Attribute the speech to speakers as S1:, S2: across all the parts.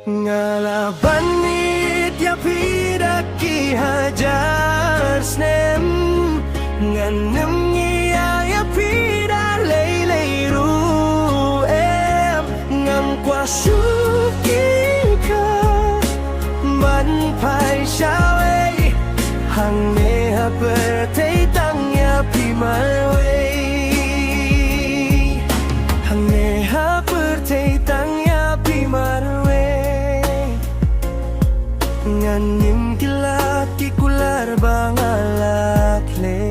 S1: Ngalaban ya pidaki hajar snem nganem ya pida lay ru em ngam qua suki ka ban phai sao ấy hằng ne ha per thấy tăng ya pi mai hằng ne ha per thấy tăng ya pi mai nganim kilat kikular bangalak le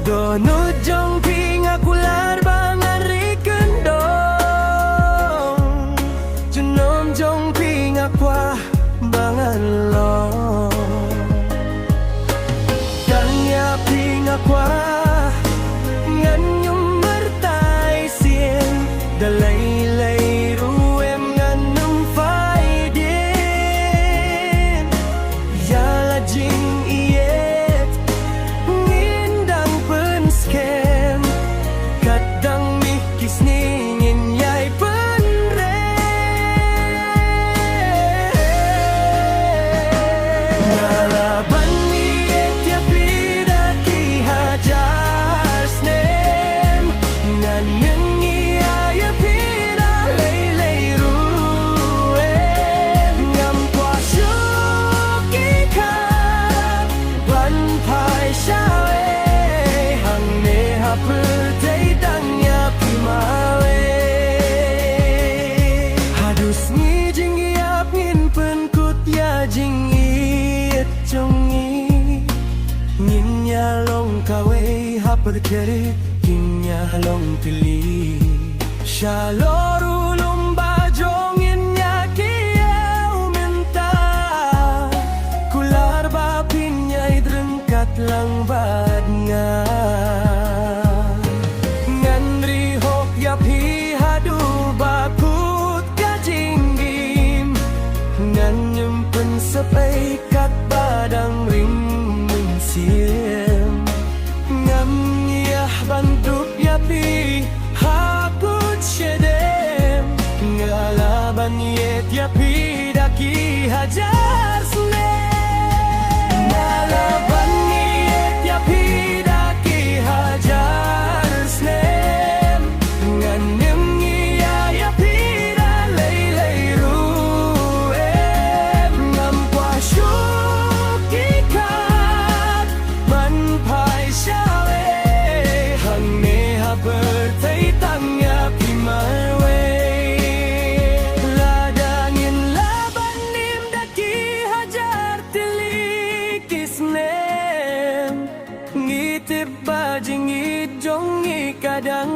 S1: dono jong pinga kular bangariken dong junom jong pinga kwa bangalong kanya pinga kwa nganyum mertai sien dalay Perkere kinya long tili Shaloru lumba jongin nya kia umenta Kular ba pinyay drengkat lang bad nga Nganri hok yap hi hadu bakut kajinggim Ngan nyempen sepay kat badang ring mensiem banduk yapi hakut shedem ngalaban yet yapi daki hajar snem ngalaban yet yapi daki hajar snem nganem ngia yapi da lay ru em ngam kwa shukikat ban phai sao bertai tangnya pi marwe ladangin laban nim daki hajar tilik isnem ngitip bajing ngit jong kadang